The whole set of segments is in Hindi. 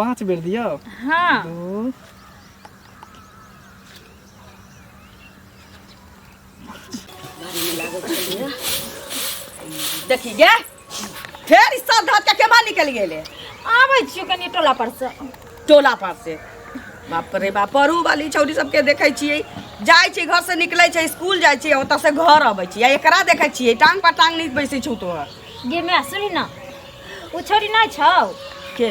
5 बेर दियो। हाँ 2 देखी गे फेर इस साथ धात के केमा निकल गेले। आबै छियो कनी टोला पर से। टोला पर से बाप रे बाप परू वाली छौरी सबके देखै छियै जाइ छै घर से निकलै छै स्कूल जाइ छै ओतऽ से घर अबै छै एकरा देखै छियै टांग पर टांग नहीं बैसै छौ तो गे मैं सुनी ना ओ छोरी नहीं छौ के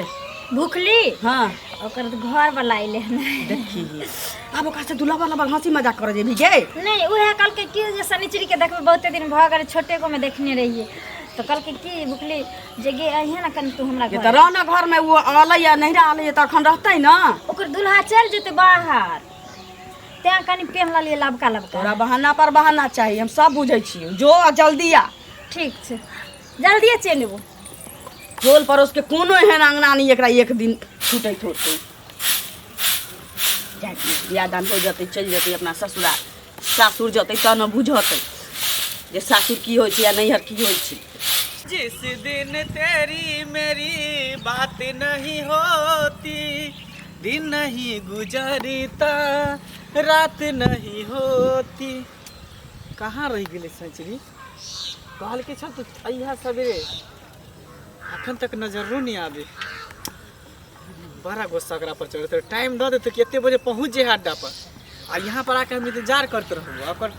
भूखली हां ओकर घर वाला आइले देखी अब ओकरा से दुला वाला हंसी मजाक करे जे भी गे नहीं उहे कल के की जे शनिचरी के देखबे बहुते दिन भ गेल छोटे को में देखने रहिए तो कल के की भूखली जे गे अहिए ना कन तू हमरा ये घर त रहना घर में वो आले या नहीं आले त अखन रहतै ना ओकर दुल्हा चल जेते बाहर त्या कनी पेन ला लिए लबका लबका तोरा बहाना पर बहाना चाहिए हम सब बुझै छी जो जल्दी आ ठीक छै जल्दी चल एबो टोल पड़ोस के कोनो एहन अंगना नहीं एकरा एक दिन छूटै होतै बियाह दान हो जतै चल जतै अपना ससुराल सासुर जतै त न बुझतै जे सासुर की होइ छै या नैहर की होइ छै। जिस दिन तेरी मेरी बात नहीं होती दिन नहीं गुजरता रात नहीं होती। कहाँ रह गेले सचरी कहल के छल तू अइहा सवेरे अखन तक नजरो नहीं आवे बड़ा गुस्सा करा पर चढ़ते टाइम दे देते कि एते बजे पहुँच जे अड्डा पर आ यहाँ पर आकर हम इंतजार करते रहू अपन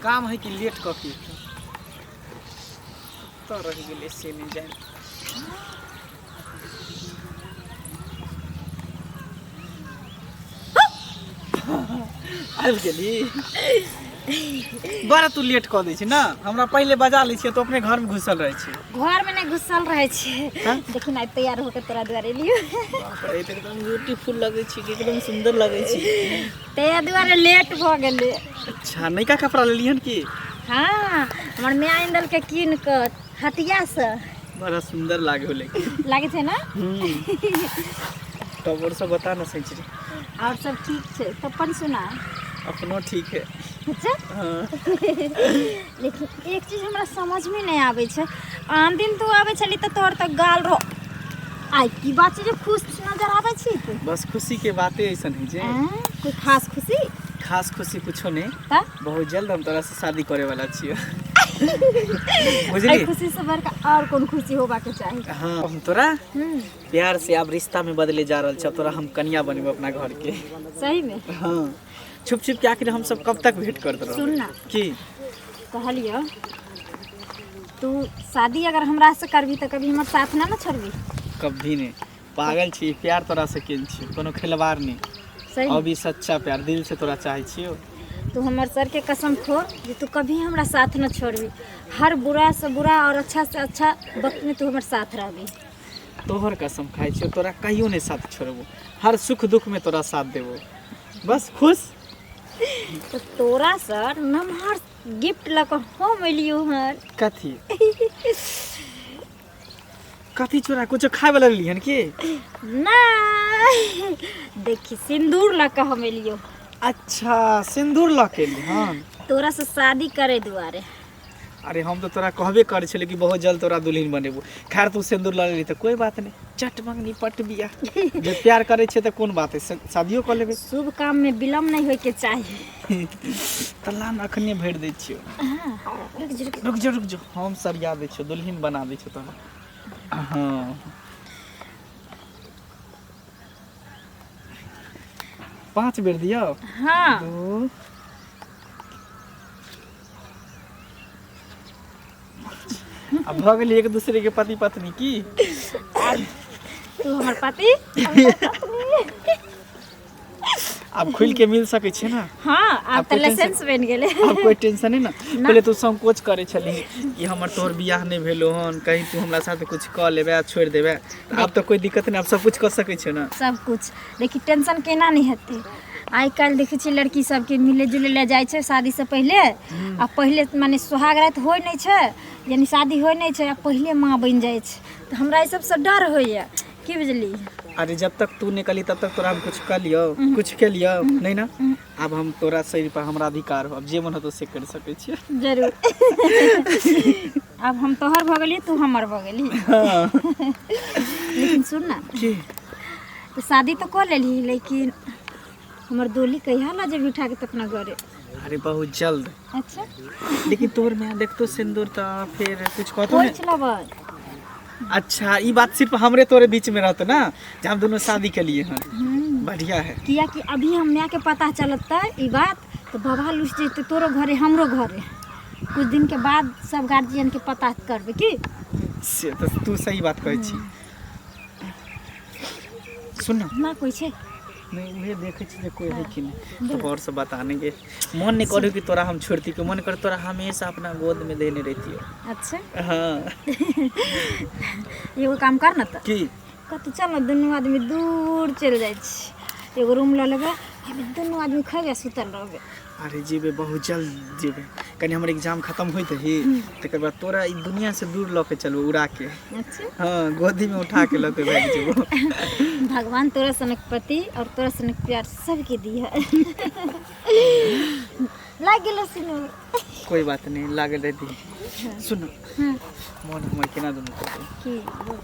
काम है कि लेट कऽ के तो रह गेले से नहीं जाए आबि गेली बड़ा तू लेट कऽ दै छी ना हमरा पहले बजा लै छियै तो अपने घर में घुसल रहे छी घर में नहीं घुसल रहे छे देखी ना तैयार होके तोरा दुआरे लियो बाप रे तो एकदम ब्यूटीफुल लगे छी एकदम सुंदर लगे छी तैयार दुआरे लेट भ गेले। अच्छा नयका कपड़ा लेलिहन की हाँ हमर माय इंदल के कीन क हटिया से बड़ा सुंदर लागे हो लेकिन लागे छे ना तब और सब बता ना सेंचुरी और सब ठीक छे तो अपन सुना अपनो ठीक है। अच्छा हाँ लेकिन एक चीज हमरा समझ में नहीं आवे छे आन दिन तू आवे छली त तोर त गाल रो आई की बात छे जो खुश नजर आवे छी तू बस खुशी के बातें ऐसन है जे कोई खास खुशी खास खुशी कुछो नहीं ता बहुत जल्द हम तोरा से शादी करे वाला छियो आई बुझली खुशी से बड़का और कौन खुशी होबा के चाहिए। हाँ हम तोरा प्यार से अब रिश्ता में बदले जा रहल छ तोरा हम कन्या बनब अपना घर के सही में हाँ छुप छुप के आखिर हम सब कब तक भेंट करते रहो सुन ना की कहलियो तू शादी अगर हमरा से करबी त कभी हमर साथ ना छोड़बी कभी नहीं पागल छी प्यार तोरा से केन छी कोनो खिलवाड़ नहीं सही अभी सच्चा प्यार दिल से तोरा चाहे छियो तू हमर सर के कसम खो जे तू कभी हमरा साथ न छोड़बी हर बुरा से बुरा और अच्छा से अच्छा वक्त में तू हमर साथ रहबी तोहर कसम खाई छियो तोरा कहियो नहीं साथ छोड़बो हर सुख दुख में तोरा साथ देबो बस खुश तो तोरा सर नमहर गिफ्ट लक हम एलियो हर कथी कथी चोरा कुछ खाए वाला लिहन की ना देखी सिंदूर लक हम एलियो अच्छा सिंदूर ला के लिहन तोरा से शादी करे दुआरे अरे हम तो तोरा कहबे करे छले कि बहुत जल्द तोरा दुल्हन बनेबो खैर तू सिंदूर ला लेली त कोई बात नहीं चट मंगनी पट बिया जे प्यार करे छे त कोन बात है शादियो कर लेबे शुभ काम में विलम्ब नहीं होय के चाहिए तल्ला न अखने भर दे छियो रुक जा हम सरिया दे छियो दुल्हन बना दे छियो तोरा हां 5 बेर दियो। हाँ 2 अब भ गेली एक दूसरे के पति पत्नी की तू हमर पति अब खुल के मिल सके छे ना हाँ अब तो लाइसेंस बन गेले अब कोई टेंशन नहीं ना पहले तू संकोच करे छली कि हमर तोहर बियाह नहीं भेलो हन कहीं तू हमरा साथ कुछ क लेबे छोड़ देबे अब तो कोई दिक्कत नहीं अब सब कुछ कर सके छे ना सब कुछ देखी टेंशन केना नहीं हेते आई काल देखे छी लड़की सब के मिले जुले ले जाय छे शादी से पहले आ पहले माने सुहाग रात होय नहीं छे यानी शादी होय नहीं छे आ पहले मां बन जाय छे तो हमरा ई सब से डर होय की बुझली अरे जब तक तू निकली तब तक तोरा हम कुछ कर लियो कुछ के लियो नहीं ना अब हम तोरा शरीर पर हमरा अधिकार हो अब जे मन हो तो से कर सके छी जरूर अब हम तोहर भ गेली तू हमर भ गेली हां लेकिन सुन ना की तो शादी तो कर लेली, लेकिन हमर डोली कहिया ला जब उठा के तो अपना घरे। अरे बहुत जल्द। अच्छा लेकिन तोर में देख तो सिंदूर तो फिर कुछ कहतो कोई नहीं। चलावा अच्छा ये बात सिर्फ हमरे तोरे बीच में रहता ना, जब हम दोनों शादी के लिए हैं। बढ़िया है। किया कि अभी हमरा के पता चलता ई बात तो बाबा लुस जेते तोरो घरे हमरो घरे, कुछ दिन के बाद सब गार्जियन के पता करबे की। से तो तू सही बात कहै छी। सुन ना, ना कोई छे नहीं उहे देखे छी जे कोई है कि नहीं, तो और सब बताने के मन नहीं करू कि तोरा हम छोड़ती, के मन कर तोरा हमेशा अपना गोद में लेने रहती हो। अच्छा हाँ एगो काम कर ना त की कतौ चल ना दुनू आदमी दूर चल जाय छी, एगो रूम ल लेबे, हमें दुनू आदमी खैबे सुतल रहबे। अरे जेबे बहुत जल्द जेबे, कनी हमर एग्जाम खत्म होइत ही, तकर बाद तोरा ई दुनिया से दूर ल के चलबो उड़ा के। अच्छा हाँ गोदी में उठा के लते भाग जेबो। भगवान तोरा सनक पति और तोरा सनक प्यार सबके दिया। लाग गेलो सिनो। कोई बात नहीं लागल रहती। सुन हां मन हमर केना दुनू करते, की बोल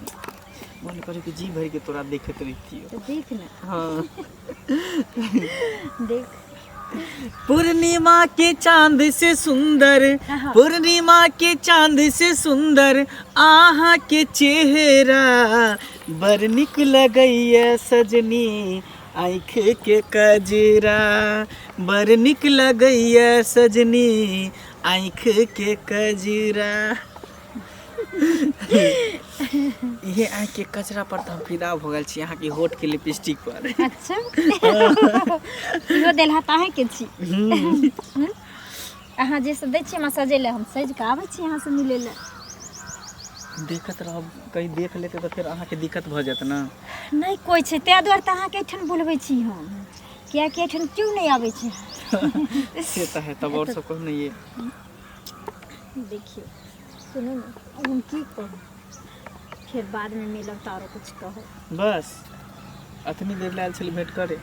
मन करे कि जी भर के तोरा देखत रहती हो। तो देख ना। हाँ देख पूर्णिमा के चांद से सुंदर, हाँ। पूर्णिमा के चांद से सुंदर आहा के चेहरा, बर निक लगैया सजनी आँख के कजरा, बर निक लगैया सजनी आँख के कजरा। ये आँख के कचरा पर तो हम फिदा हो गल छी, यहाँ के होठ के लिपस्टिक पर। अच्छा इहो देलहा ताहे के छी। अहाँ जे सब दै छियै हमरा सजेले, हम सज के आबै छी यहाँ से मिले ले। देखत रह, कहीं देख लेते तो फिर अहाँ के दिक्कत भ जात ना। नहीं कोई छै ते दुआरे त अहाँ के एठन बोलबै छी हम, किया कि एठन क्यों नहीं आबै छै। से तो है, तब और सब कुछ नहीं है। देखियो सुनो ना, अब हम की कहूँ, फिर बाद में मिलब तो आरो कुछ कहो। बस अतनी देर लायल छली भेंट करे।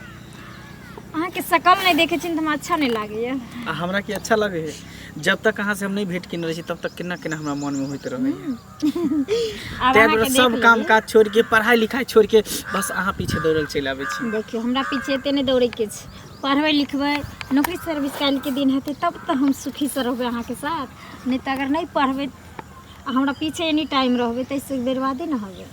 अहाँ के शकल नहीं देखे छी त हमरा अच्छा नहीं लागे। आ हमरा के अच्छा लगे है, जब तक अहाँ से हम नहीं भेंट किन रही तब तक केना केना हमरा मन में होइत रहे। अब तै अहाँ दुआरे के सब देख काम लेलियै। काज छोड़ के, पढ़ाई लिखाई छोड़ के बस अहाँ पीछे दौड़ल चलि आबै छी। देखियो हमरा पीछे एते नहीं दौड़े के छै, पढ़बै लिखबै, नौकरी सर्विस काल के दिन हेतै तब तो हम सुखी से रहबै अहाँ के साथ, नहीं तो अगर नहीं पढ़बै हमरा पीछे एनी टाइम रहबै तो इससे बर्बादी न होबे।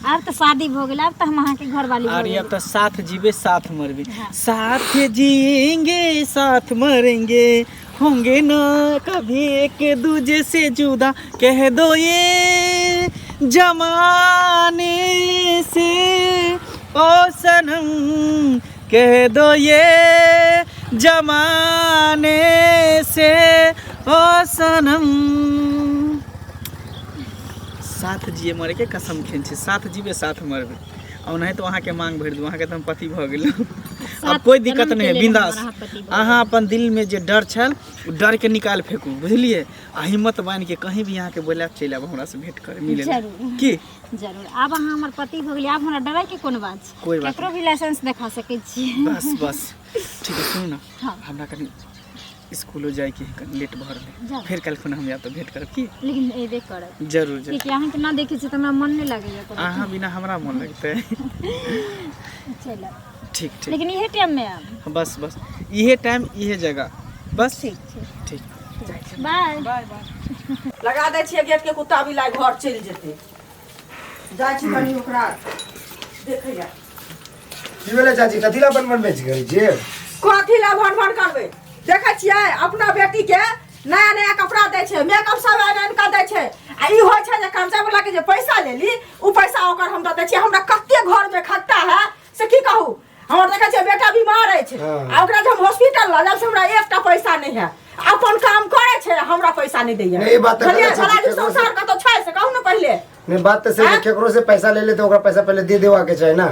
अब तो शादी हो गेल, अब तो हम अहाँ के घर वाली हो अरे गेल। अब तो साथ जीवे साथ मरबे। हाँ। साथ जिएंगे साथ मरेंगे, होंगे ना कभी एक दूजे से जुदा, कह दो ये जमाने से ओ सनम, कह दो ये जमाने से ओ सनम। साथ जिए मरे के कसम खेन छे, साथ जीवे साथ मरबे। और नहीं तो वहाँ के मांग भर दू, वहाँ के तो हम पति भ गेल। अब कोई दिक्कत नहीं है, बिंदास। अहाँ अपन दिल में जे डर छल ओ डर के निकाल फेंकू, बुझलिए। आ हिम्मत बांध के कहीं भी यहाँ के बोला चलि आब हमरा से भेंट करे मिले जरूर। की। जरूर अब अहाँ हमर पति हो गेली, अब हमरा डरै के कोन बात छै, कोई बात केकरो भी लाइसेंस देखा सकै छी। बस बस ठीक है। सुन ना, हाँ। हमरा कनी स्कूलो जाए के कनी लेट भर जाउ। ले, फिर कल खुना हम या तो भेंट करब की। लेकिन एबे करब, जरूर जरूर। क्योंकि अहाँ के ना देखे छी त हमरा मन नहीं लागैया। अहाँ बिना हमरा मन लगते। चलो ठीक ठीक। लेकिन इहे टाइम में आब। बस बस इहे टाइम इहे जगह, बस ठीक छै, ठीक। बाय। लगा दै छियै गेट के, कुत्ता भी लाइ घर चलि जेतै। जाइ छी कनी ओकरा देखै जा। की भेलै चाची, कथी ला बनबै छी करै छियै? कथी ला भन भन करबै? देखै छियै अपना बेटी के नया नया कपड़ा दै छै, मेकअप सब आनि कऽ दै छै, आ ई होइ छै जे कर्जा वाला के जे पैसा लेली उ पैसा ओकर हम दऽ दै छियै। हमरा कते घर में खर्चा है से की कहू। हमर देखै छियै बेटा बीमार अछि, आ ओकरा जे हम हॉस्पिटल लऽ जाब से हमरा एकटा पैसा नहीं है। अपन काम करे छै, हमरा पैसा नहीं दैया। नहीं, बात तऽ गलत छै। भला जी संसार कतौ छै से कहू ने पहिले। नहीं बात तो सही है, केकरो से पैसा ले ले तो ओकरा पैसा पहले दे देवा के चाही ना।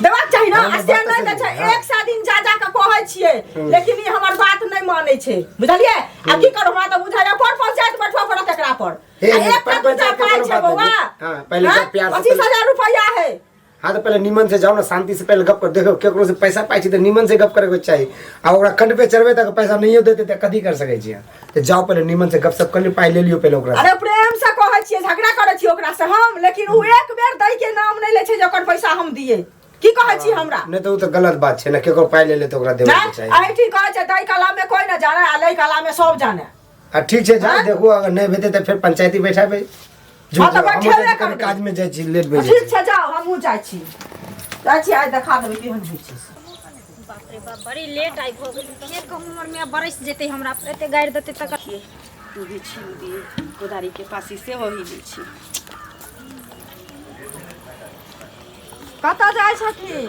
देबाक चाही ना, हाँ, से बात तऽ नहीं दै सही छै। है। एक सा दिन जा जा के कहै छियै, लेकिन ई हमर बात नहीं मानै छै, बुझलियै। आ की करू, हमरा तऽ बुझाइया पर पंचायत बैठबा पड़त एकरा पर। हे, आ एक पर टा दूटा पंचायत के पाइ कोनो छै बात बौआ। नहीं। हाँ, पहले सब प्यार से 25,000 रुपया है। हाँ तो पहले निमन से जाओ ना, शांति से पहले गप कर देखो केकरो से पैसा पाई छी तो निमन से गप करे के चाहिए। आ ओकरा खंड पे चढ़बे तक पैसा नहीं देते तो कथी कर सकै छी। तो जाओ पहले निमन से गप सप कर लियो, पाई ले लियो पहले ओकरा। अरे प्रेम से कहै छियै, झगड़ा करै छियै ओकरा से हम, लेकिन उ एक बेर दै के नाम नहीं ले छै जे ओकर पैसा हम दिए। की कहै छी हमरा? नहीं तो उ तो गलत बात छै ना, केकरो पाई ले ले तो ओकरा देबे के चाहिए। आई ठीक कहै छै, दै कला में कोई ना जाने, आ लै कला में सब जाने। आ ठीक छै जा देखो, अगर नहीं भेटे तो फिर पंचायती बैठाबे। जो हम काज में जाय छी लेट भेजे। ठीक छै जाओ, हमहू जाय छी आज देखा देबै केहन होइ छै। बाप रे बाप, बड़ी लेट आई हो गेल। के कहूँ हमर मियाँ बरस जेतै हमरा पर, एते गाड़ि देतै तक तू भी छीन दिए कोदारी के पासी से वही ली छी। कतऽ जाइ छथिन?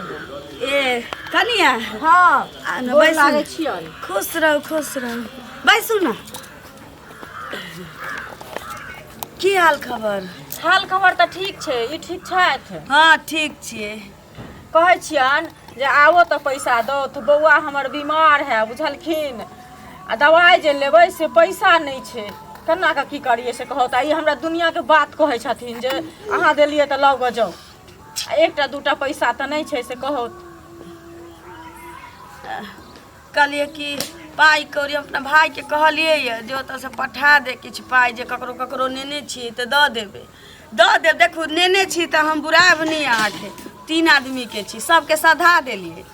ए कनिया हाँ बैसू। लागै छियै। खुश रहो खुश रहो, बैसू ना। की हाल खबर? हाल खबर तऽ ठीक छै। ई ठीक छथि? हाँ ठीक छियै। कहै छियनि जे आबो तऽ पैसा दो, तऽ बौआ हमर बीमार है बुझलखिन, आ दवाइ जे लेबै से पैसा नहीं छै, केना कऽ की करिए से कहू। तऽ ई हमरा दुनिया के बात कहै छथिन जे अहाँ देलिए तऽ लऽ जाउ, एकटा दूटा पैसा तऽ नहीं छै से कहू। कहलिए कि पाई कौड़ी अपना भाई के कहलिए ये जे ओतऽ से पठा दे किछु पाई, जे ककरो ककरो नेने छी तऽ दऽ देबै। दऽ देब, देखू नेने छी तऽ हम बुराब नहीं अहाँके। 3 आदमी के छी, सबके सधा देलिए।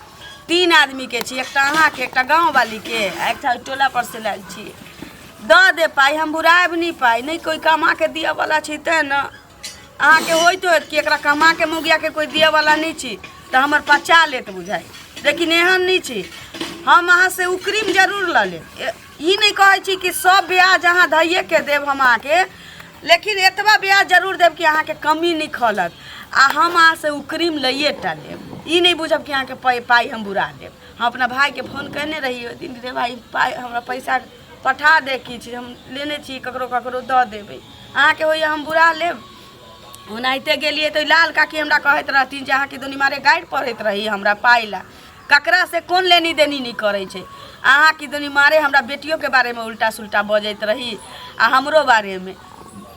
3 आदमी के छी, एकटा अहाँके, एकटा गाँव वाली के, एकटा टोला पर से लायल छी। दऽ दे पाई, हम बुराब नहीं पाई, नहीं कोई कमा के दिए वाला छी ते न। अहाँके होइत कि एकरा कमा के मुगिया के कोई दिए वाला नहीं छी तो हमर पचा लेत बुझाई, लेकिन एहन नहीं छी। हम अहाँ से उकरीम जरूर ल लेब, ई नहीं कहै छी कि सब ब्याज अहाँ धइए के देब हम अहाँके, लेकिन एतबा ब्याज जरूर देब कि अहाँके कमी नहीं खलत। आ हम अहाँ से उकरीम लइए टा लेब, ई नहीं बुझब कि अहाँके पाई हम बुरा देब। हम अपना भाई के फोन करने रही ओहि दिन, रे भाई पाई हमरा पैसा पठा दे, किछु हम लेने छी, ककरो ककरो दऽ देबै, अहाँके होइए हम बुरा लेब। ओनाहिते गेलिए तो लाल काकी हमरा कहैत रहथिन जे अहाँके दुनी मारे गाइड पढ़ैत रही हमरा पाई ला, ककरा से कोन लेनी देनी नहीं करे छै। अहाँ की दुनी मारे हमरा बेटियों के बारे में उल्टा सुल्टा बजैत रही, आ हमरो बारे में।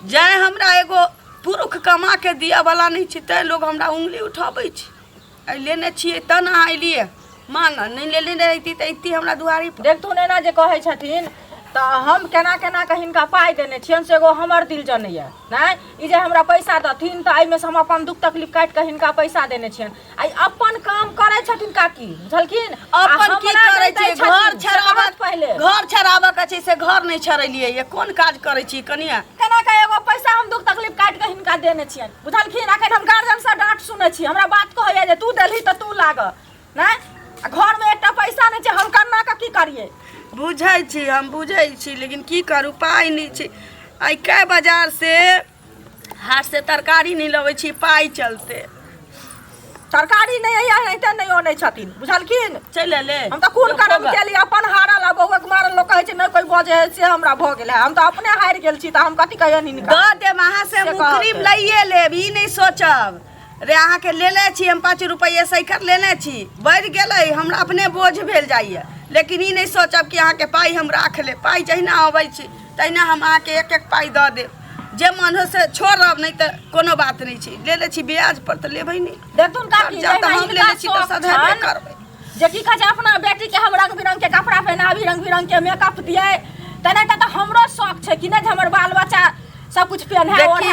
जय हमरा एगो पुरुष कमा के दिया वाला नहीं छी, तै लोग हमरा उंगली उठाबै छै। लेने छियै तऽ न अइलिए मांग, नहीं लेने रहिती तऽ इतनी हमरा दुआरी पर। देखथुन एना जे कहै छथिन तऽ हम केना केना कऽ हिनका पाइ देने छियनि से एगो हमर दिल जनैया नहि। ई जे हमरा पैसा देथिन तऽ एहिमे से हम अपन दुख तकलीफ काटि कऽ हिनका पैसा देने छियनि। आ अपन काम करै छथिन काकी बुझलखिन। अपन की करै छै? घर छराबऽ पहिले घर छराबऽ के छै से घर नहीं छरेलिए, ये कोन काज करै छी कनिया? केना कऽ एगो पैसा हम दुख तकलीफ काटि कऽ हिनका देने छियनि बुझलखिन। अखन हम गार्जियन से डांट सुनै छी, हमरा बात कहैया जे तू देलही तऽ तू लाग नहि, घर में एकटा पैसा नहीं छै, हम केना कऽ की करिए? बुझै छी, हम बुझै छी, लेकिन की करू पाई नहीं छै। आई कै बाजार से हाट से तरकारी नहीं लबै छी पाई चलते। तरकारी नहीं है, एते नहीं ओनै छथिन बुझलखिन। चल ले हम तऽ खून करब के लिए अपन हारा ला बौआ के मारल लोग कहै छै नहीं कोई बजे है से हमरा भ गेल है, हम तऽ अपने हारि गेल छी, तऽ हम कथि कहिए हिनका? दऽ देब अहाँ से मुकरीम लइए लेब, ई नहीं सोचब रे अहाँ के लेले छी हम 5 रुपये सैकर लेने छी, बढ़ गेलै हमरा अपने बोझ भेल जाइए। लेकिन ई नहीं सोचब कि अहाँ के पाई हम राख ले, पाई जहिना अबै छी तहिना हम अहाँ के एक एक पाई दऽ देब, जे मन हो से छोड़ब, नहीं तो कोनो बात नहीं छी। ले छी ब्याज पर तो लेबै नहीं। देखथुन काकी जब हम लेले छी तो सधेबे करबै। जे की कहै छै अपना बेटी के हम रंग बिरंग के कपड़ा पहनाबी, रंग बिरंग के मेकअप दिए, तेनाहिते तऽ हमरो शौक छै कि नहीं हमर बाल बच्चा सब कुछ पहने ओढ़े।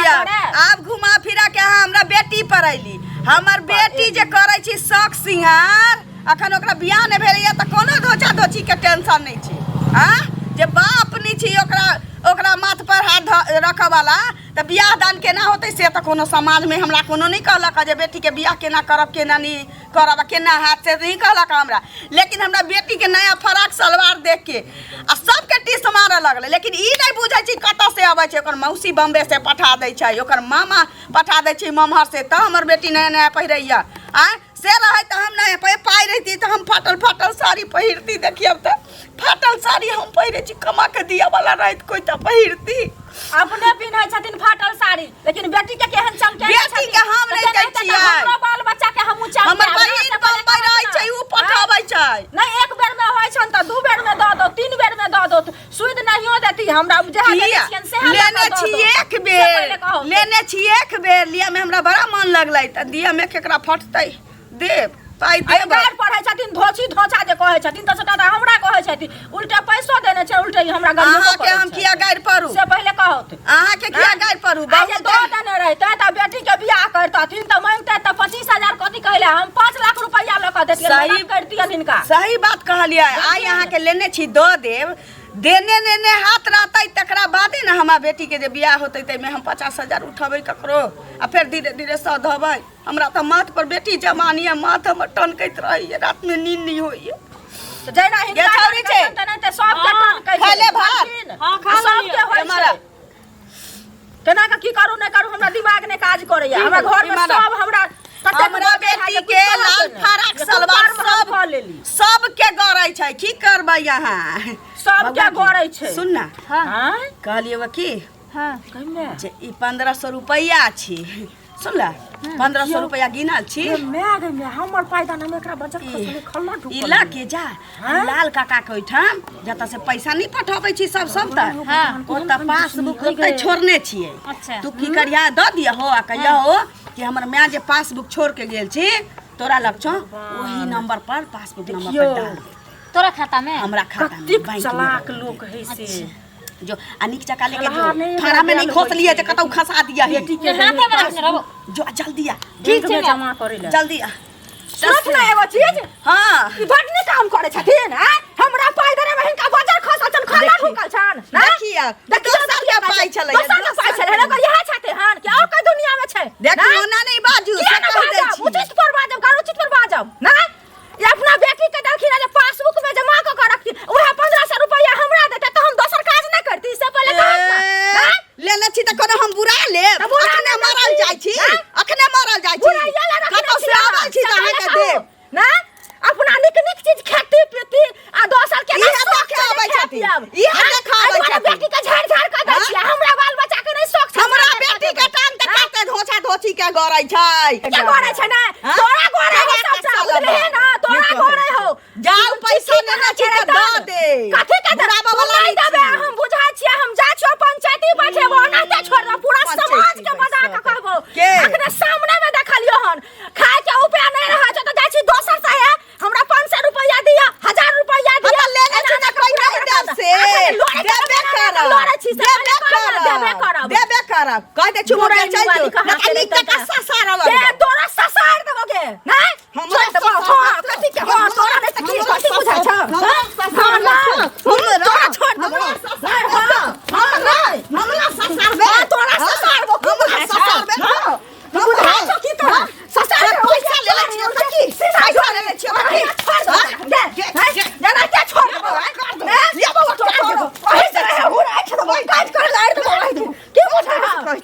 आब घुमा फिरा के अहाँ हमरा बेटी पर अइली, हमर बेटी जे करै छी शौक सिंगार, अखन ओकरा बियाह नहीं भेलैया तऽ कोनो धोचा धोची के टेंशन नहीं छै। हाँ जे बाप नहीं छी ओकरा माथ पर हाथ रखऽ वाला, तऽ बियाह दान केना होतै से तऽ कोनो समाज में हमरा कोनो नहीं कहलक जे बेटी के बियाह केना करब केना नहीं करब, केना हाथ से नहीं कहलक हमरा। लेकिन हमरा बेटी के नया फराक सलवार देख के आ सबके टीस मारऽ लगलै, लेकिन ई नहीं बुझै छी कतऽ से अबै छै। ओकर मौसी बम्बे से पठा दै छै, ओकर मामा पठा दै छै ममहर से, तऽ हमर बेटी नया नया पहिरैया। आँय से रहे तो हम नया पाई रहती तो हम फाटल फाटल साड़ी पहिरती। देखिए अब तो फाटल साड़ी हम पहिरे छी, कमा के दिया वाला रहत कोई तो पहिरती। अपने पिन्है छथिन फाटल साड़ी, लेकिन बेटी के केहन चमके बेटी के हम नहीं कहै छियै, हमरो बाल बच्चा के हमहु चमके। हमर बहिन बम्बई रहै छै, उ पठाबै छै। नहीं एक बेर में होय छन त 2 बेर में दऽ दो, 3 बेर में दऽ दो, सुध नहियो देती हमरा। जहाँ लेने छी एक बेर, लेने छी एक बेर, लिया में हमरा बड़ा मन लगलै त दिया में केकरा फटतै देब पाई देब गाड़ पढ़ै छथिन धोची धोचा जे कहै छथिन त सटा हमरा कहै छथिन उल्टा पैसो देने छै उल्टे हमरा गल्लो अहाँ के हम किया गाड़ पड़ू से पहले कहत अहाँ के किया गाड़ पड़ू बाबू दो देने रहते त बेटी के बियाह करतथिन त मांगते त 25,000 कथि कहले हम 5 लाख रुपया ल क देतियै सही करतियन इनका सही बात कहलियै आई अहाँ के लेने छी दो देव देने नेने हाथ रहतै तकरा बादे ना हमार बेटी के जे बियाह होतै तै में हम 50,000 उठबै ककरो आ फिर धीरे धीरे सौ धबै हमरा त माथ पर बेटी जमानी है माथ हमर टनकैत रहैय रात में नींद नहीं होइए त जैना हिंदा छौरी छै त सब के टन कहै खाले भात हां खा सब के होय छै केना के की करू नै करू हमरा दिमाग नै काज करैया हमरा घर में सब हमरा हमरा बेटी के लाल फराक सलवार सब के गरै छै की करबै यहाँ सब के गरै छै सुन ना हां कहलिए की हां कहिमे जे ई 1500 रुपया छी सुन ला 1500 रुपया गिनल छी मैग में हमर पायदान हम एकरा बचत खसले खल्ला ढुकल ई ला के जा लाल काका के ओइठाम जता से पैसा नहीं पठाबै छी सब त ओता पासबुक ओतै छोड़ने छिए तू की करिया द दिया हो आ कहिया हो कि हमर मां जे पासबुक छोड़ के गेल छी तोरा लगछो वही नंबर पर पासबुक नंबर पर डाल तोरा खाता में हमरा खाता में बैंक चलाक लोग है से जो अनिक चका लेके जो थारा में नहीं खोस लिए जे कतौ खसा दिया है हाथे में रखने रहो जो जल्दी आ ठीक छै जमा करे ले जल्दी आ सुन ना एगो चीज हां ई बटनी काम करे छथिन हैं हमरा पाई देने में हिनका बाजार खसा छन खाला ढुकल छन ना देखिया दोसर के पाई चलै दोसर के पाई चलै ना यह छते हन क्या का दुनिया में छै देखो ना नहीं बाजू से कह दे छी उचित पर बाजब करो उचित पर बाजब ना ये अपना बेटी के देखिन जे पासबुक में जमा क के रखती ओहे 1500 रुपया हमरा देते तो हम दोसर काज नहीं करती से पहले कहत ना लेने छी त कोनो हम बुरा लेब अखने मारल जाय छी अखने मारल जाय छी कतो से आबल छी अहाँ के देब ना अपना निक निक चीज खेती पीती आ दोसर के इहे देखे आबै छथि इहे देखाबै छथि बेटी के झाड़ झाड़ क दै छी हमरा बाल बच्चा के नहीं शौक हमरा बेटी के टांग त काटे धोछा धोछी के गरै छै क्या गरै छै ना तोरा गरै हो सब बुझले ना तोरा गरै हो जाऊ पैसा लेना छी त द दे कथि के बुराबा वाला नहीं देबे हम बुझा छियै हम जा छियो पंचायती बैठेबो ओनाते छोड़ दो पूरा समाज के बजा के कहबो अखने सामने में देखलियो हन खाए के उपाय नहीं रहा छ त जा छी दोसर से है हमरा 500 रुपया दिया 1000 रुपया दिया लेने छी त कोई नहीं देब से देबे करब देबे करब देबे करब कह दे चुप के चल जो अनिक का ससार लग के तोरा ससार देबोगे नहीं हमरा देबो हां कथि के हां तोरा नहीं त की कथि बुझा छ हां ना तोरा छोड़ देबो हां नहीं हमरा ससार बे तोरा ससार बो हमरा ससार बे तू बुझा छ की तोरा ससार पैसा ले ले छी त की सीधा छोड़ ले छी छोड़ दे जना के छोड़ देबो ले बाबा तो ओही से हो रहा है तो काट कर लाइट दो की बुझा हां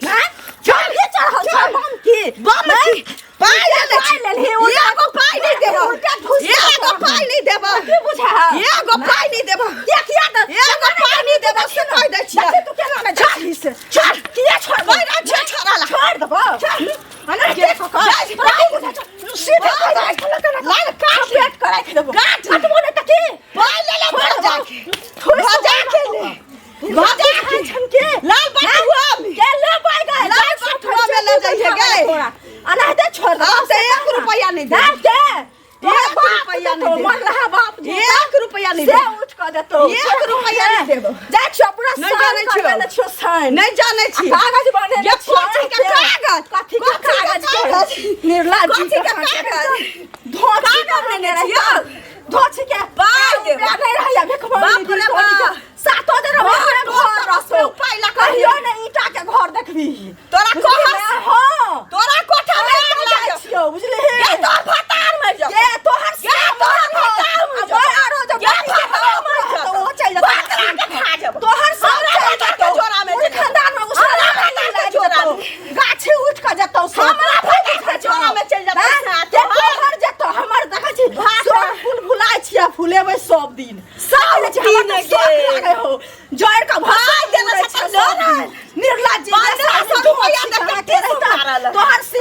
चल के चढ़ हम की बम की पाई ले ले ये को पाई नहीं देबो ये को पाई नहीं देबो की बुझा ये को पाई नहीं देबो देखिया त ये को पाई नहीं देबो से कह दे छी तू केना ना झाली से छोड़ किया छोड़ बैरा छोड़ा ला छोड़ देबो अना के को सीधा लाल काट पेट कराई के देबो काट बोले त की पाई ले ले भजा के ले भजा के छमके लाल बटुआ के ले पाई गए लाल बटुआ में ले जाइए गए अना दे छोड़ दे 1 रुपया नहीं दे दे 1 रुपया नहीं दे मर रहा बाप 1 रुपया नहीं दे उठ कर दे तो 1 रुपया नहीं देबो जा छपरा नहीं जाने छी नहीं जाने छी कागज बने ये कथि के कागज कथि के कागज निर्लज कथि के कागज धोखा करने रहिया धोछी के पाई दे नहीं रहिया बाप रे बाप सातो दिन घर रसो पाइला कहियो ने ईटा के घर देखबी तोरा कोठा हां तोरा कोठा में लाग छियो बुझले हे ये तोर भतार में जा ये तोहर से तोहर भतार में जा आरो जब भतार में जा तो चल जा भतार के खा जब तोहर सब के जोरा में जा खानदान में उसरा के जोरा गाछी उठ के जतो हमरा भतार के जोरा में चल जा तोहर जतो हमर देखै छी सब फूल फुलाय छिया फुलेबै सब दिन गे हो जड़ का भाई देना छ निर्लज तोहर से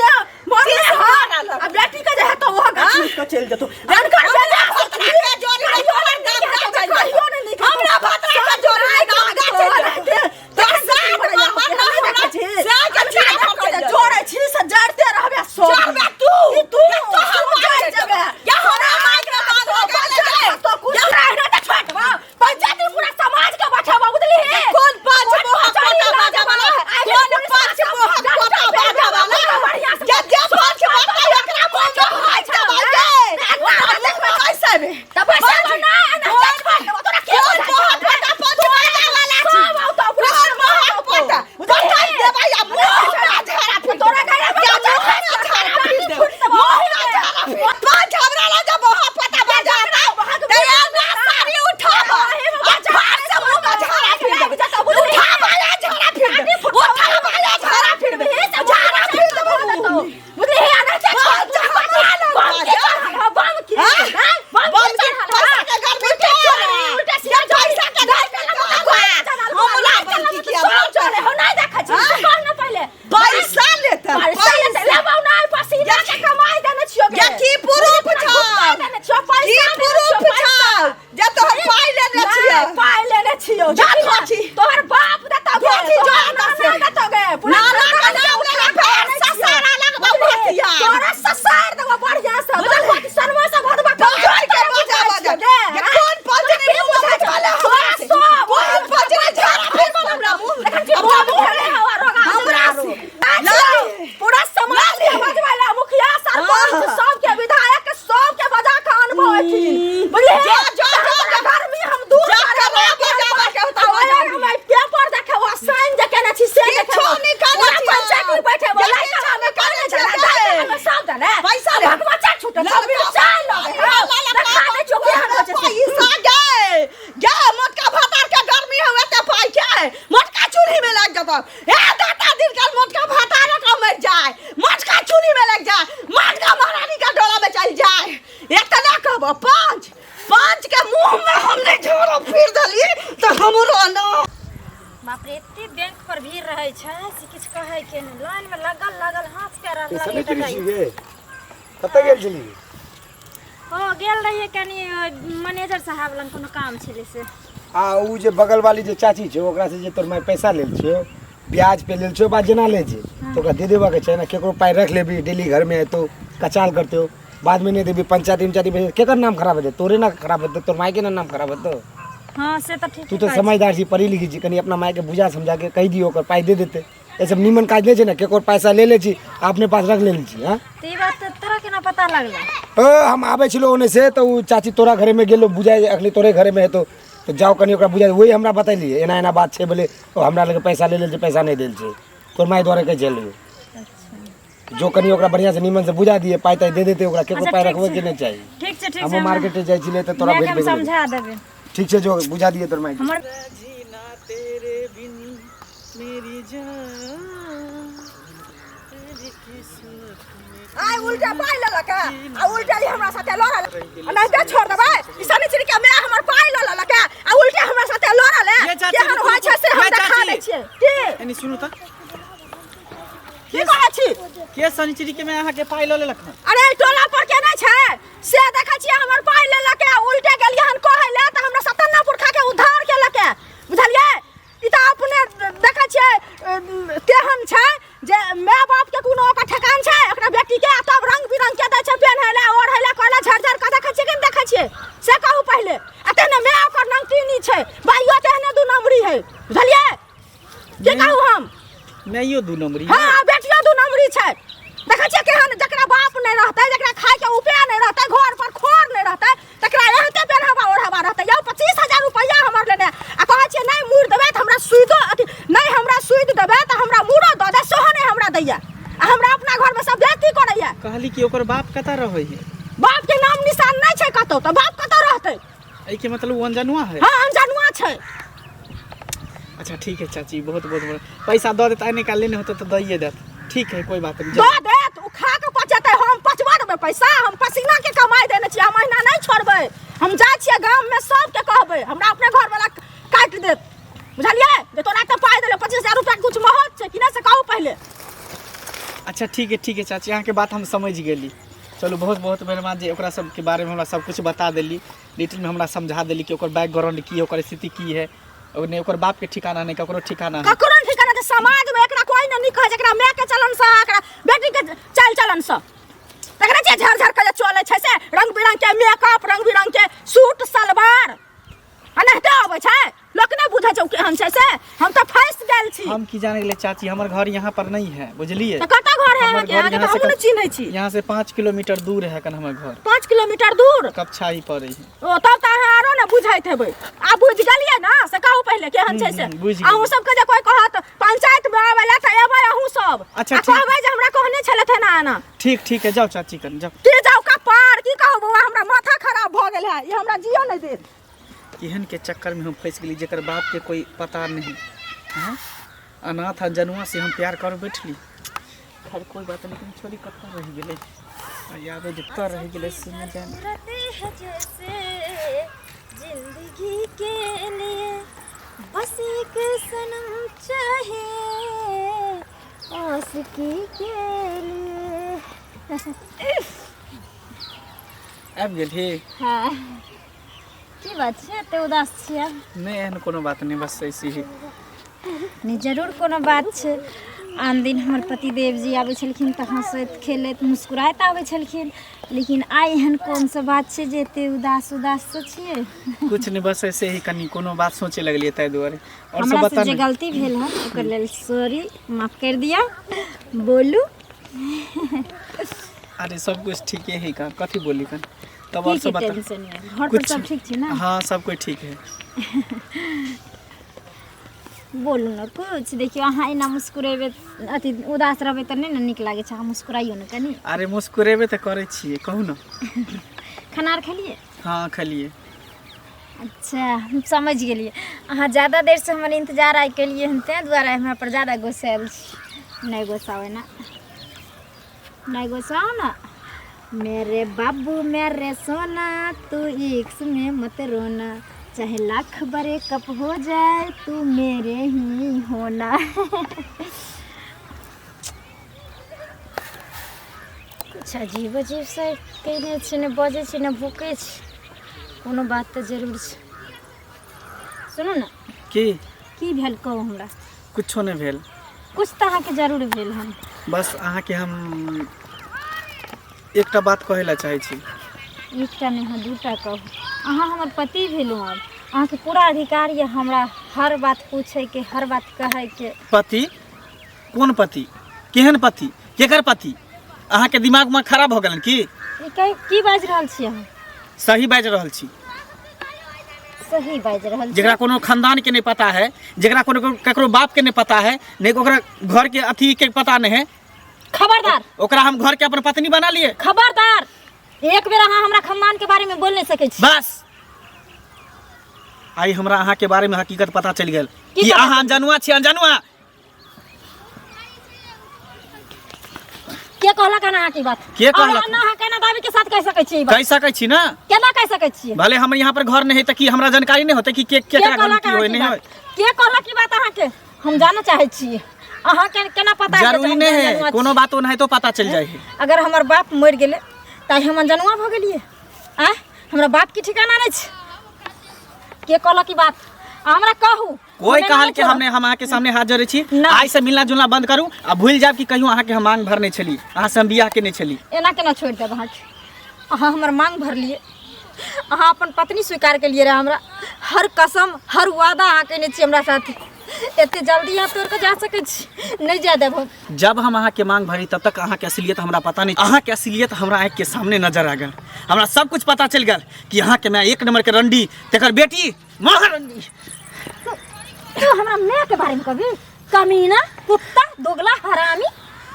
मरे हां अब बेटी के जे है तो वो गाछ को चल जतो रन कर दे जोरी कहियो ने लिख हमरा भतरा का जोरी गाछ जोड़े छी से ससार देबो बढ़िया से देखो कि सनवा से भदवा जोर के बजा ये कौन पंचने मुंह में चले हमरा कौन पंचने झाड़ा फिर हमरा मुंह हमरा पूरा समाज के बजवाला मुखिया सरपंच सबके विधायक सबके बजा के अनुभव है बुझिए गर्मी हम दूर करे के बताओ हम पेपर देखे वो साइन देखे ना छी से देखे पूरा पंचायत में बैठे बोला हमें करने चला सब दे पैसा ले बच्चा छूटे सब चाल लगे खाने चोके हम पैसा गे मोटका भातार के गर्मी होवे त पाई के मोटका चूल्ही में लग जाता ए दाता दिन का मोटका भातार का मर जाए मोटका चूल्ही में लग जाए मोटका महारानी का डोला में चल जाए एक तना कहबो पांच के मुंह में हमने झोरो फिर दली तो हमरो ना बाप रे एते बैंक पर भीड़ रहे छै से किछ कहे के नहीं लाइन में लगल हाथ पे रहल कतऽ गेल छली ओ गेल रहिए कनी मैनेजर साहब लंग कोनो काम छले से आ उ जे बगल वाली जे चाची छै ओकरा से जे तोर मैं पैसा लेल छियो ब्याज पे लेल छियो बा जेना ले छै तो ओकरा दे देबा के छै ना केकरो पाई रख लेबी डेली घर में है तो कचाल करते हो बाद में नहीं देबी पंचायती में केकर नाम खराब है तोरे ना खराब है तोर माई के ना नाम खराब है तो हां से तो ठीक तू तो समझदार छी पढ़ी लिखी छी कनी अपना माई के बुझा समझा के कह दियो ओकर पाई दे देते ये सब निमन काज नहीं छै ना केकर पैसा ले ले छी अपने पास रख ले छी हां तो ये बात तोरा केना पता लागला हम आबे छिलो ओने से तो उ चाची तोरा घरे में गेलो बुझाय अखनी तोरे घरे में है तो जाओ कनी ओकरा बुझाय वही हमरा बतैली एना एना बात छै बोले हमरा लगे पैसा ले ले पैसा नहीं देल छै तोर माई द्वारा कह चलियो जो कनी ओकरा बढ़िया से निमन से बुझा दिए पाई ताई दे देते ओकरा केको पाई रखबे के नहीं चाहिए ठीक छै हम मार्केट जाय छिले त तोरा भेज देबे समझा देबे ठीक छै जो बुझा दिए तोर माई हमर जीना तेरे बिन मेरी जान तेरी किस्मत में आई उल्टा पाई ले लका आ उल्टा ली हमरा साथे लड़ा नहीं दे छोड़ देबे ई सनी चिरी के मैं हमर पाई ले लका आ उल्टा हमरा साथे लड़ा ले केहन होय छै से हम देखा दै छियै की एनी सुनु त की कहै छी के शनिचरी के मैं अहाँ के पाई ल लेलक अरे टोला पर के नहीं छै से देखै छियै हमर पाई ले लके उल्टे गेलियै हन कहै ले त हमरा सतन्नापुर खा के उद्धार के लके बुझलियै ई त अपने देखै छियै केहन छै जे माय बाप के कोनो ओकर ठेकान छै ओकरा बेटी के तब रंग बिरंग के दै छै पेनहैला ओढ़ैला कहला झरझर के देखै छियै कि देखै छियै से कहू पहिले अते ने माय ओकर नंगटीनी छै भाइयो तेहने दू नंबरी है बुझलियै के कहू हम मैयो दू नंबरी हां बेटियो दू नंबरी छै देखै छियै केहन जकरा बाप नहीं रहतै जकरा खाय के उपाय नहीं रहतै घर पर खोर नहीं रहतै तकरा रहते पेनहवा ओढ़वा रहतै यौ 25,000 रुपया हमर लेने आ कहै छियै नहीं मुड़ देबै त हमरा सुइदो अथी नहीं हमरा सुइद देबै त हमरा मुड़ो द दे सोहो नहीं हमरा दैया आ हमरा अपना घर में सब बेटी करैया कहली कि ओकर बाप कतऽ रहै है बाप के नाम निशान नहीं छै कतौ त बाप कतौ रहतै एहि के मतलब अनजानुआ है हां अनजानुआ छै अच्छा ठीक है चाची बहुत बहुत पैसा दो देता नहीं का लेने होता तो दइए देत ठीक है कोई बात नहीं दो देत उ खा के पचेतै हम पचवा देबै पैसा हम पसीना के कमाई देने छियै महीना नहीं छोड़बै हम जाइ छियै गांव में सबके कहबै हमरा अपने घर वाला काट देत बुझलियै जे तोरा त पाई देले 25,000 रुपया कुछ महत छै कि ना से कहू पहिले अच्छा ठीक है चाची यहाँ के बात हम समझ गेली चलो बहुत बहुत मेहरबान जी ओकरा सब के बारे में हमरा सब कुछ बता देली डिटेल में हमरा समझा देली कि ओकर बैकग्राउंड की ओकर स्थिति की है ओने ओकर बाप के ठिकाना नहीं ककरो ठिकाना है ककरो ठिकाना त समाज में एकरा कोई न निक है जकरा माय के चलन सा एकरा बेटी के चल चलन सा तकरा जे झरझर के चले छै से रंग बिरंग के मेकअप रंग बिरंग के सूट सलवार अनहते आबै छै लोक नहीं बुझै छै केहन छै से हम त फंस गेल छी हम की जाने गेले चाची हमर घर यहाँ पर नहीं है बुझलिए त कता घर है के आगे हम नहीं चिन्है छी यहाँ से 5 किलोमीटर दूर है कन हमर घर 5 किलोमीटर दूर कक्षा ही पड़े है ओ तब त अहाँ आरो न बुझैत हेबै आ बुझ गेलियै ना से कहू पहिले केहन छै से बुझ गेलियै। अहूँ सब के जे कोई कहत पंचायत में आवेला त एबै अहूँ सब अच्छा, आ ठीक। कहबै जे हमरा कहने छले थे ना आना ठीक है जाओ चाची कन जाओ की जाऊ कपार की कहू बउआ हमरा माथा खराब भ गेल है ये हमरा जियो नहीं देत केहन के चक्कर में हम फंस गेली जेकर बाप के कोई पता नहीं हाँ अनाथ जनुआ से हम प्यार कर बैठली खैर कोई बात नहीं छोरी कत्ता रह गेले याद जत्ता रह गेले सुन जान रहते हैं जैसे जिंदगी के लिए बस एक सनम चाहिए आशिकी के लिए आबि गेल हे हाँ की बात छै ते उदास छियै नहीं एहन कोनो बात नहीं बस ऐसी ही नहीं जरूर कोनो बात छै आन दिन हमर पति देव जी आबै छलखिन तऽ हँसैत खेलैत मुस्कुराइत आबै छलखिन, लेकिन आइ एहन कोन सा बात छै जे एते उदास सँ छियै? कुछ नहीं, बस ऐसे ही कनी कोनो बात सोचे लगलिए ताहि दुआरे। और सब हमरा बता से जे ना। गलती भेल है ओकर लेल सॉरी, माफ कर दिया। बोलू अरे सब कुछ ठीक है का, कथी बोली कन। तब और की सब बता। टेंशन है? घर पर सब ठीक छै ना? हाँ सब कोई ठीक है। बोलू न कुछ। देखियो अहाँ एना मुस्कुरेबे अथी उदास रहबै तऽ नहि ने नीक लागै छै, अहाँ मुस्कुराइयो न कनी। अरे मुस्कुरेबे तो करे छिए, कहू ना। खाना आर खेलिए? हाँ खलिए। अच्छा हम समझ गेलिए, अहाँ ज़्यादा देर से हमर इंतजार आइ केलिए हन, ताहि दुआरे हमरा पर ज़्यादा गुस्सायल छी। नहीं गुस्साओ ना, नहीं गुस्साओ ना। मेरे बाबू मेरे सोना तू इश्क में मत रोना, चाहे लाख बड़े कप हो जाए तू मेरे ही होना। कुछ अजीब अजीब से कहने छै, ने बजे छै ने भूकै छै। कोनो बात तऽ जरूर छै। सुनू ना, की भेल कहू हमरा। कुछो नहीं भेल। कुछ तऽ अहाँके जरूर भेल हन। बस अहाँ के हम एकटा बात कहे ला चाहे छी। एकटा नहीं हाँ दूटा कहू। अहाँ हमर पति भेलू, अब अहाँके पूरा अधिकार ये हमरा हर बात पूछे के, हर बात कहे के। पति? कौन पति? केहन पति? केकर पति? अहाँ के दिमाग में खराब हो गलन की? की बाजि रहल छी अहाँ? सही बाजि रहल छी। सही बाजि रहल छी। जेकरा कोनो खानदान के नहीं पता है, जेकरा कोनो ककरो बाप के नहीं पता है, नहीं ओकरा घर के अथी के पता नहीं है, खबरदार। ओकरा हम घर के अपन पत्नी बना लिए। खबरदार, एक बेर अहाँ हमरा खानदान के बारे में बोल नहीं सकै छी। बस आई हमरा अहाँ के बारे में हकीकत पता चल गेल कि पता? अहाँ अनजानुआ छी। अनजानुआ के कहला का अहाँ की बात? के कहलक? और अहाँ केना दाबी के साथ कह सकै छी ई बात? कह सकै छी ना। केना कह सकै छी? भले हम यहाँ पर घर नहीं है तो कि हमरा जानकारी नहीं होते कि के केकरा घर में की होय नहीं होय। के कहला की बात अहाँ के? हम जानना चाहे छी। अहाँ के केना पता है? जरूरी नहीं है, कोनो बात नहीं तो पता चल जाए। अगर हमर बाप मर गेले त हम अनजनुआ भ गेलिए? आ हमरा बाप की ठिकाना नहीं छै। के कहला की बात हमरा कहू। कोई कहल के हमने हम अहाँ के सामने हाथ जोड़े छी। ना। आज से मिलना जुलना बंद करू आ भूल जाब कि कहियो अहाँ के हम मांग भरने छली, अहाँ से हम बियाह के नहीं छली। एना केना छोड़ देब अहाँ के? अहाँ हमर मांग भर लिए, अहाँ अपन पत्नी स्वीकार के लिए रहे। हमरा हर कसम हर वादा अहाँ केने छी हमरा साथ। एते जल्दी आप तोड़ के जा सकै छी? नहीं जा देब हम। जब हम अहाँ के मांग भरी तब तक अहाँ के असलियत हमरा पता नहीं। अहाँ के असलियत हमरा आँख के सामने नजर आ गल। हमरा सब कुछ पता चल गल कि अहाँ के मैं एक नंबर के रंडी तेकर बेटी महारंडी। तू हमरा मैं के बारे में कभी? कमीना, कुत्ता, दोगला, हरामी।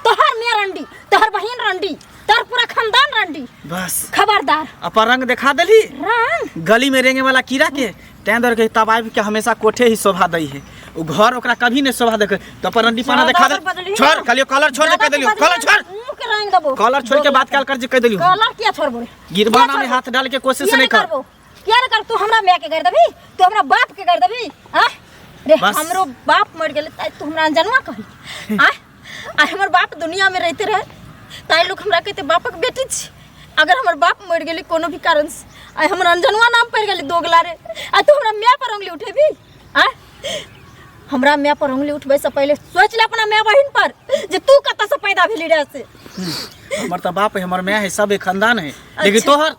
तोहर मैं रंडी, तोहर बहिन रंडी, तोहर पूरा खानदान रंडी। बस खबरदार। अपन रंग दिखा देली। रंग गली में रेंगे वाला कीड़ा के तैं दर के तबाई के हमेशा कोठे ही शोभा दई है। वो घर ओकरा कभी नहीं शोभा देखे। तो अपन रंडी पाना दिखा दे। छोड़ कलियो कलर छोड़ दे कह देलियो। कलर छोड़, मुंह के रंग देबो। कलर छोड़ के बात काल कर जे कह देलियो। कलर किया छोड़बो? गिरबाना में हाथ डाल के कोशिश नहीं कर। क्या नहीं कर? तू हमरा मैं के कर देबी? तू हमरा बाप के कर देबी? आ रे बस। हमरो बाप मर गेले ताई तू हमरा अनजनुआ कही? आ हमर बाप दुनिया में रहते रहे ताई लोग हमरा कहते बापक बेटी छी। अगर हमर बाप मर गेले कोनो भी कारण से, आ हमर अनजनुआ नाम पड़ गेले दोगला रे, आ तू हमरा मैं पर उंगली उठेबी? आ हमरा मैं पर उंगली उठबै से पहले सोच ले अपना मैं बहिन पर जे तू कत से पैदा भेली रे से। हमर तो बाप है, हमर मैं है, सब एक खानदान है। लेकिन तोहर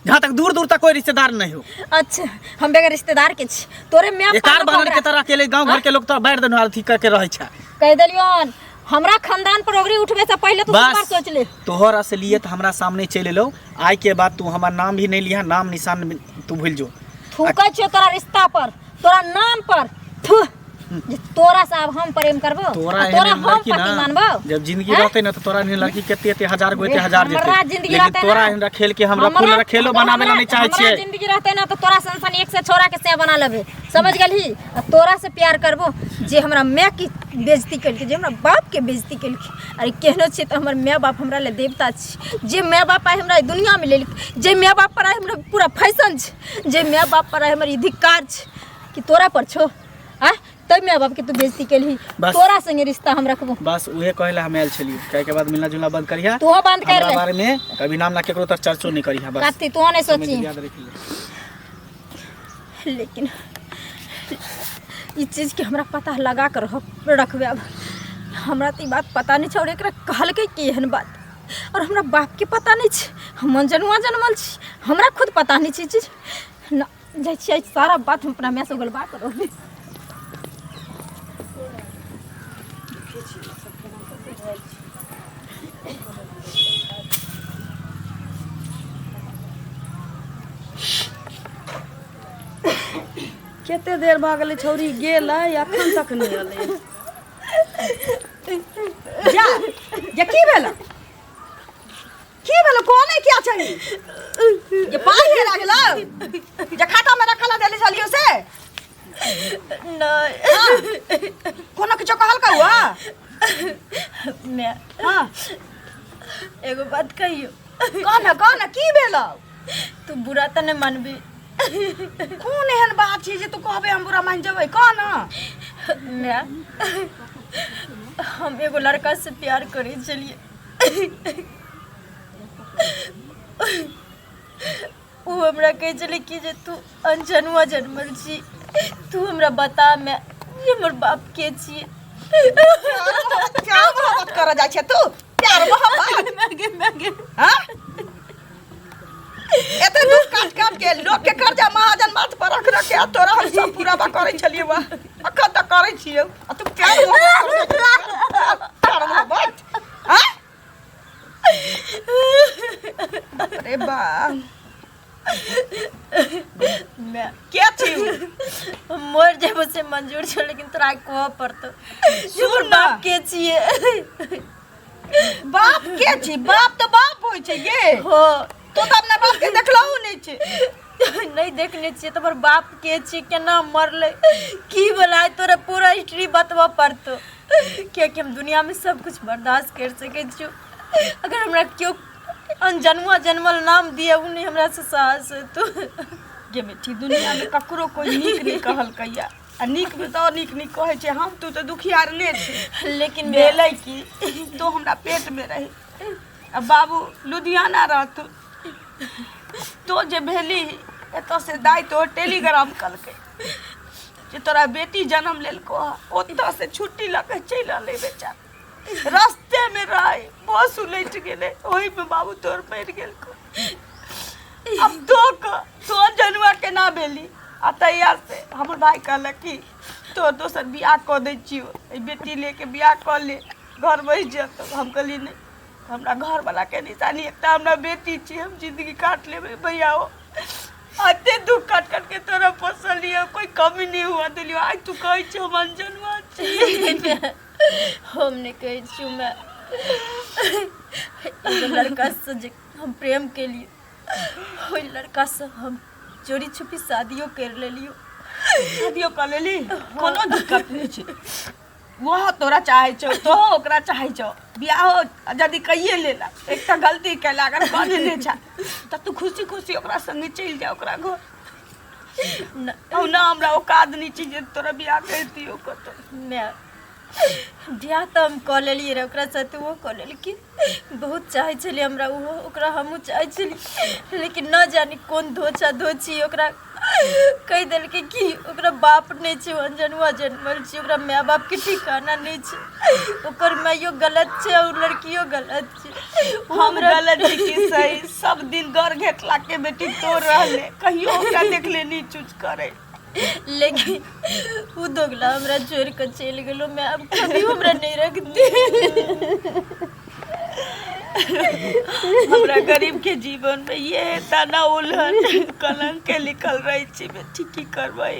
जहाँ तक दूर दूर तक कोई रिश्तेदार नहीं हो। अच्छा हम बेगर रिश्तेदार के छी। तोरे मैं एकार बहन के तरह अकेले गांव घर के लोग तो बैठ देन अथी करके रहे छा। कह देलियन हमरा खानदान पर ओगरी उठबे से पहले तू बार सोच ले। तोहर असलियत हमरा सामने चले लो। आज के बाद तू हमार नाम भी नहीं लिया, नाम निशान तू भूल जो। थूकै छो तोरा रिश्ता पर, तोरा नाम पर। थू जे तोरा से अब हम प्रेम करबो, तोरा हम पति मानबो। जब जिंदगी रहते ना तो तोरा एहन लड़की केते एते हजार गो एते हजार हमरा जेते। जिंदगी लेकिन रहते तोरा ना, एहन खेल के हमरा फूल खेलो बनावे ला नहीं चाहे हमरा छिए। जिंदगी रहते ना तो तोरा संसन एक से छोरा के से बना लेबे। समझ गेलही? तोरा से प्यार करबो जे हमरा मैं की बेइज्जती करके, जे हमरा बाप के बेइज्जती करके। अरे केहनो छै त हमर माय बाप हमरा ले देवता छै। जे माय बाप आइ हमरा दुनिया में लेलक, जे माय बाप पर आइ हमरा पूरा फैशन छै, जे माय बाप पर आइ हमर अधिकार छै कि तोरा पर छो। आ तब माय बाप के तू बेइज्जती केलही, तोरा संगे रिश्ता हम रखबो। बस उहे कहला हम आयल छलिए। कहे के बाद मिलना जुलना बंद करिया। तू बंद कर हमरा ले। बारे में कभी नाम ना केकरो तक चर्चो नहीं करिया। बस काती तू नहीं सोची। याद रखिए। लेकिन इस चीज़ के हमरा पता लगा कर रखबे। अब हमरा तो बात पता नहीं और एकरा कहलकै कि एहन बात और हमरा बाप के पता नहीं छै। हम अनजनुआ जनमल छी, हमरा खुद पता नहीं छै चीज ना। जाइ छियै सारा बात हम अपना माय से गलबा करो। केते देर भऽ गेलै छौरी गेलै अखन तक नहीं एलै। जा ये की भेल कोने क्या चाहिए ये पाई हेरा गेल जे खाता में रखल देली छलियो से नहीं कोनो किछो कहल का हुआ मैं हां एगो बात कहियो। कौन की भेल तू बुरा त नहीं मानबी। कोन एहन बात छै जे तू कहबे हम बुरा मान जेबै कौन मैं हम एगो लड़का से प्यार करे चलिए वो हमरा कहे चले कि जे तू अनजनुआ जनमल छी, तू हमरा बता मैं हमर बाप के छी। क्या मोहब्बत कर जाय छै तू प्यार मोहब्बत मैं हां एते दुख काट के लोग के कर्जा महाजन माथ पर रख के तोरा हम सब पूरा बा करे छलिए बा अखन तक करे छियै आ तू प्यार मोहब्बत हां अरे बा मैं क्या छी मोर जेबो से मंजूर छ लेकिन तोरा कह पड़तो सुन ना बाप के छिए। बाप के छी बाप तो बाप होय छै ये हो तो अपना बाप के देखलहु नहीं छै नहीं देखने छिए तोर बाप के छी केना मरले की भलाई तोरा पूरा हिस्ट्री बतवा पड़तो कि हम दुनिया में सब कुछ बर्दाश्त कर सके छु। अगर हमरा क्यों अनजनुआ जन्मल नाम दिया उ नहीं हमरा से साहस है तो गे बेटी दुनिया में ककरो कोई नीक नहीं कहल कैया आ नीक में तो नीक नीक कहे छै हम तू तो दुखियार ने छी लेकिन भेलै की तो हमरा पेट में रही आ बाबू लुधियाना रहतु तो जे भेली एतो से दाई तो टेलीग्राम कलकै जे तोरा बेटी जन्म लेलको ओतऽ से छुट्टी लके चलि आले बेचारा रास्ते में रही बस उलट गेले ओही में बाबू तोर मर गेलको। अब तो जनुआ के ना भेली आ तैयार से हमर भाई कहलक कि तो दोसर बियाह कऽ दै छियो ए बेटी लेके बियाह कऽ ले घर बैठ जेत। हम कहली नहीं हमरा घर वाला के निशानी एकटा हमरा बेटी छी हम जिंदगी काट लेबै भैया हो आते दुख काट के तोरा पोसलियो कोई कमी नहीं हुआ दिलियो आज तू कहै छ हम अनजनुआ छी। हमने कहे छु मैं एगो लड़का से जे हम प्रेम के लिए ओई लड़का से हम चोरी छुपी शादियों कर लेलियो। शादियो कर लेली कोनो दिक्कत नहीं छै वो तोरा चाहे छो तो ओकरा चाहे छो बियाह यदि कहिए लेला एक तो गलती कैला अगर कर ले छ त तू खुशी खुशी ओकरा संगे चल जा ओकरा घर ना हमरा औकात नहीं छी जे तोरा बियाह करती ओकर तो मैं बियाह तो हम कऽ लेलिए रे ओकरा साथे वो कऽ लेलखिन बहुत चाहे छलिए हमरा वो ओकरा हमहूँ चाहे छलिए लेकिन न जानी कौन धोछा धोछी ओकरा कहि देलकै कि ओकरा बाप नहीं छै अनजनुआ जन्मल छै ओकरा माय बाप के ठिकाना नहीं छै ओकर माइयो गलत छै और लड़कियो गलत छै। हम गलत छी कि सही सब दिन घर घेटला के बेटी तो रहले कहियो ओकरा देखले नहीं चूज करे लेकिन वो दोगला हमरा छोड़ के चल गेलो मैं अब कभी हमरा नहीं रखती। हमरा गरीब के जीवन में ये तना उलझन कलंक के लिखल रही छी बेटी की करबै।